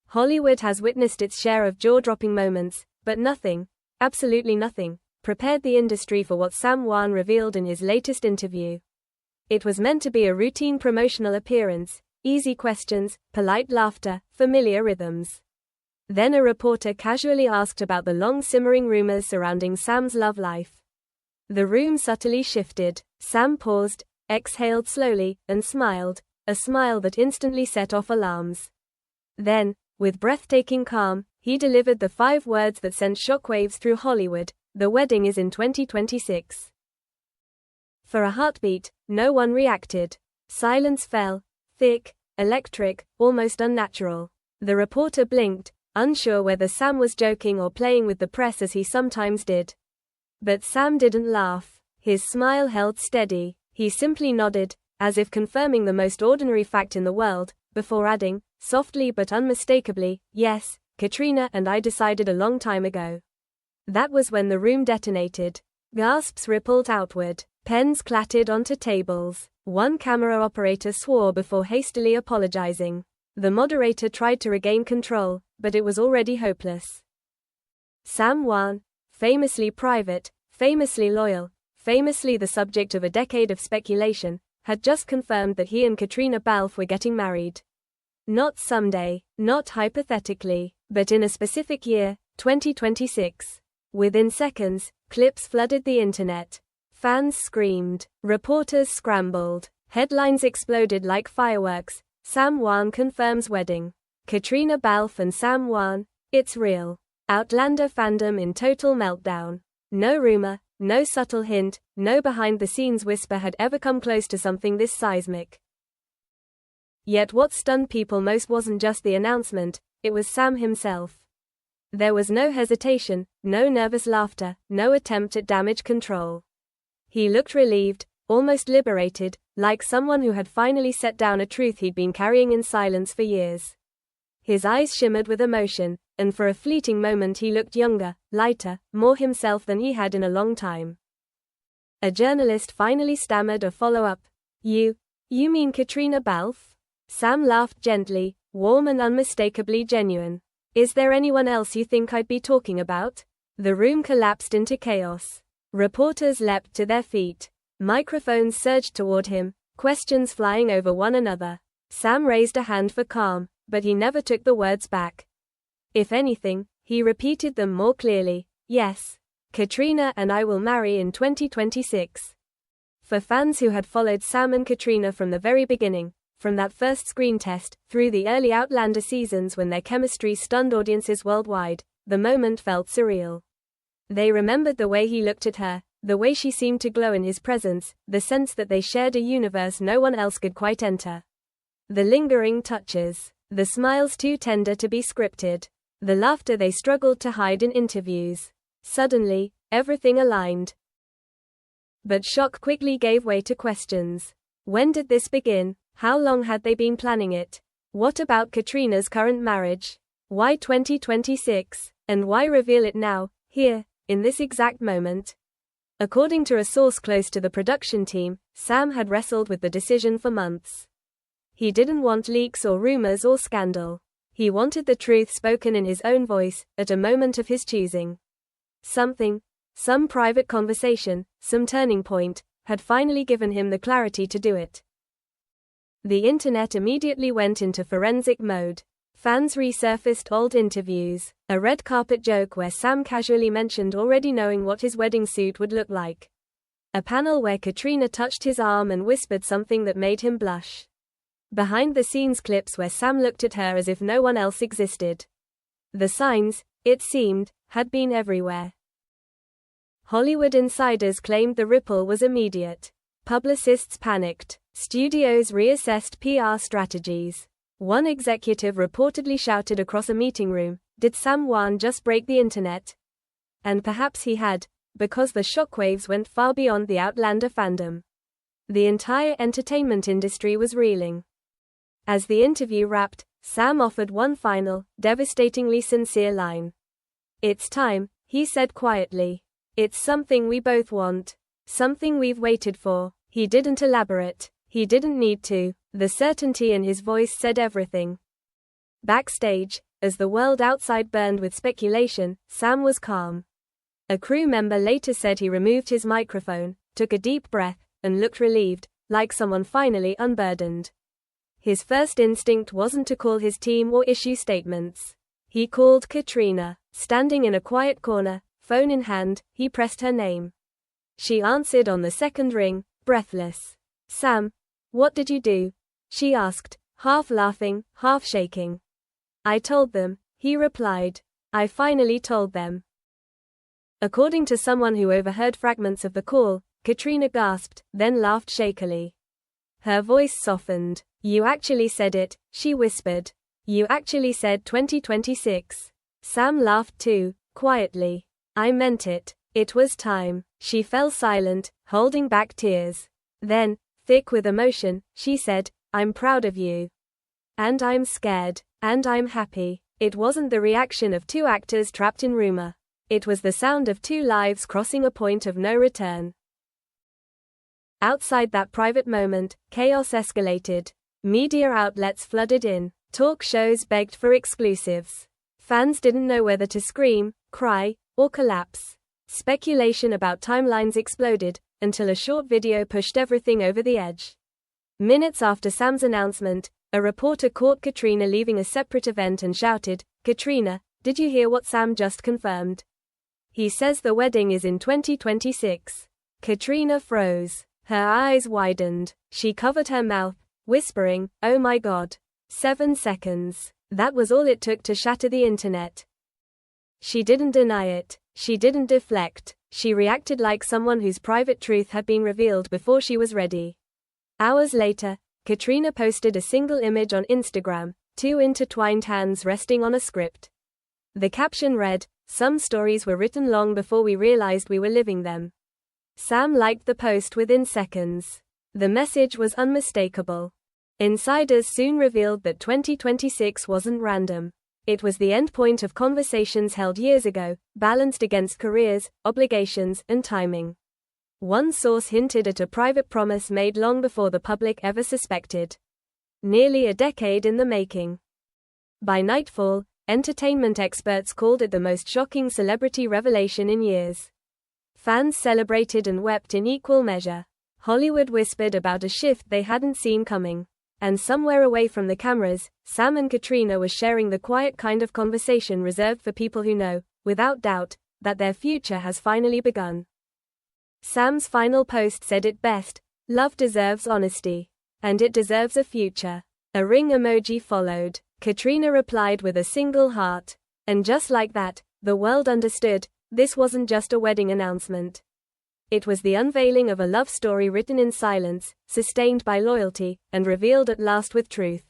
Hollywood has witnessed its share of jaw-dropping moments, but nothing, absolutely nothing, prepared the industry for what Sam Heughan revealed in his latest interview. It was meant to be a routine promotional appearance, easy questions, polite laughter, familiar rhythms. Then a reporter casually asked about the long-simmering rumors surrounding Sam's love life. The room subtly shifted. Sam paused, exhaled slowly, and smiled, a smile that instantly set off alarms. Then, with breathtaking calm, he delivered the 5 words that sent shockwaves through Hollywood: "The wedding is in 2026. For a heartbeat, no one reacted. Silence fell, thick, electric, almost unnatural. The reporter blinked, unsure whether Sam was joking or playing with the press as he sometimes did. But Sam didn't laugh. His smile held steady. He simply nodded, as if confirming the most ordinary fact in the world, before adding, softly but unmistakably, "Yes, Caitriona and I decided a long time ago." That was when the room detonated. Gasps rippled outward. Pens clattered onto tables. One camera operator swore before hastily apologizing. The moderator tried to regain control, but it was already hopeless. Sam Heughan, famously private, famously loyal, famously the subject of a decade of speculation, had just confirmed that he and Caitriona Balfe were getting married. Not someday, not hypothetically, but in a specific year, 2026. Within seconds, clips flooded the internet. Fans screamed. Reporters scrambled. Headlines exploded like fireworks. Sam Heughan confirms wedding. Caitriona Balfe and Sam Heughan, it's real. Outlander fandom in total meltdown. No rumor, no subtle hint, no behind-the-scenes whisper had ever come close to something this seismic. Yet what stunned people most wasn't just the announcement, it was Sam himself. There was no hesitation, no nervous laughter, no attempt at damage control. He looked relieved, almost liberated, like someone who had finally set down a truth he'd been carrying in silence for years. His eyes shimmered with emotion, and for a fleeting moment he looked younger, lighter, more himself than he had in a long time. A journalist finally stammered a follow-up. You mean Caitriona Balfe?" Sam laughed gently, warm and unmistakably genuine. "Is there anyone else you think I'd be talking about?" The room collapsed into chaos. Reporters leapt to their feet. Microphones surged toward him, questions flying over one another. Sam raised a hand for calm, but he never took the words back. If anything, he repeated them more clearly. "Yes, Caitriona and I will marry in 2026. For fans who had followed Sam and Caitriona from the very beginning, from that first screen test, through the early Outlander seasons when their chemistry stunned audiences worldwide, the moment felt surreal. They remembered the way he looked at her, the way she seemed to glow in his presence, the sense that they shared a universe no one else could quite enter. The lingering touches, the smiles too tender to be scripted, the laughter they struggled to hide in interviews. Suddenly, everything aligned. But shock quickly gave way to questions. When did this begin? How long had they been planning it? What about Caitriona's current marriage? Why 2026? And why reveal it now, here, in this exact moment? According to a source close to the production team, Sam had wrestled with the decision for months. He didn't want leaks or rumors or scandal. He wanted the truth spoken in his own voice, at a moment of his choosing. Some private conversation, some turning point, had finally given him the clarity to do it. The internet immediately went into forensic mode. Fans resurfaced old interviews, a red carpet joke where Sam casually mentioned already knowing what his wedding suit would look like. A panel where Caitriona touched his arm and whispered something that made him blush. Behind-the-scenes clips where Sam looked at her as if no one else existed. The signs, it seemed, had been everywhere. Hollywood insiders claimed the ripple was immediate. Publicists panicked. Studios reassessed PR strategies. One executive reportedly shouted across a meeting room, "Did Sam Heughan just break the internet?" And perhaps he had, because the shockwaves went far beyond the Outlander fandom. The entire entertainment industry was reeling. As the interview wrapped, Sam offered one final, devastatingly sincere line. "It's time," he said quietly. "It's something we both want. Something we've waited for." He didn't elaborate. He didn't need to. The certainty in his voice said everything. Backstage, As the world outside burned with speculation, Sam was calm. A crew member later said he removed his microphone, took a deep breath, and looked relieved, like someone finally unburdened. His first instinct wasn't to call his team or issue statements. He called Caitriona. Standing in a quiet corner, phone in hand, he pressed her name. She answered on the second ring, breathless. "Sam, what did you do?" she asked, half laughing, half shaking. "I told them," he replied. "I finally told them." According to someone who overheard fragments of the call, Caitriona gasped, then laughed shakily. Her voice softened. "You actually said it," she whispered. "You actually said 2026. Sam laughed too, quietly. "I meant it. It was time." She fell silent, holding back tears. Then, thick with emotion, she said, "I'm proud of you. And I'm scared. And I'm happy." It wasn't the reaction of two actors trapped in rumor. It was the sound of two lives crossing a point of no return. Outside that private moment, chaos escalated. Media outlets flooded in. Talk shows begged for exclusives. Fans didn't know whether to scream, cry, or collapse. Speculation about timelines exploded, until a short video pushed everything over the edge. Minutes after Sam's announcement, a reporter caught Caitriona leaving a separate event and shouted, "Caitriona, did you hear what Sam just confirmed? He says the wedding is in 2026. Caitriona froze. Her eyes widened. She covered her mouth, whispering, "Oh my God." 7 seconds. That was all it took to shatter the internet. She didn't deny it. She didn't deflect. She reacted like someone whose private truth had been revealed before she was ready. Hours later, Caitriona posted a single image on Instagram, two intertwined hands resting on a script. The caption read, "Some stories were written long before we realized we were living them." Sam liked the post within seconds. The message was unmistakable. Insiders soon revealed that 2026 wasn't random. It was the endpoint of conversations held years ago, balanced against careers, obligations, and timing. One source hinted at a private promise made long before the public ever suspected. Nearly a decade in the making. By nightfall, entertainment experts called it the most shocking celebrity revelation in years. Fans celebrated and wept in equal measure. Hollywood whispered about a shift they hadn't seen coming. And somewhere away from the cameras, Sam and Caitriona were sharing the quiet kind of conversation reserved for people who know, without doubt, that their future has finally begun. Sam's final post said it best, "Love deserves honesty. And it deserves a future." A ring emoji followed. Caitriona replied with a single heart. And just like that, the world understood, this wasn't just a wedding announcement. It was the unveiling of a love story written in silence, sustained by loyalty, and revealed at last with truth.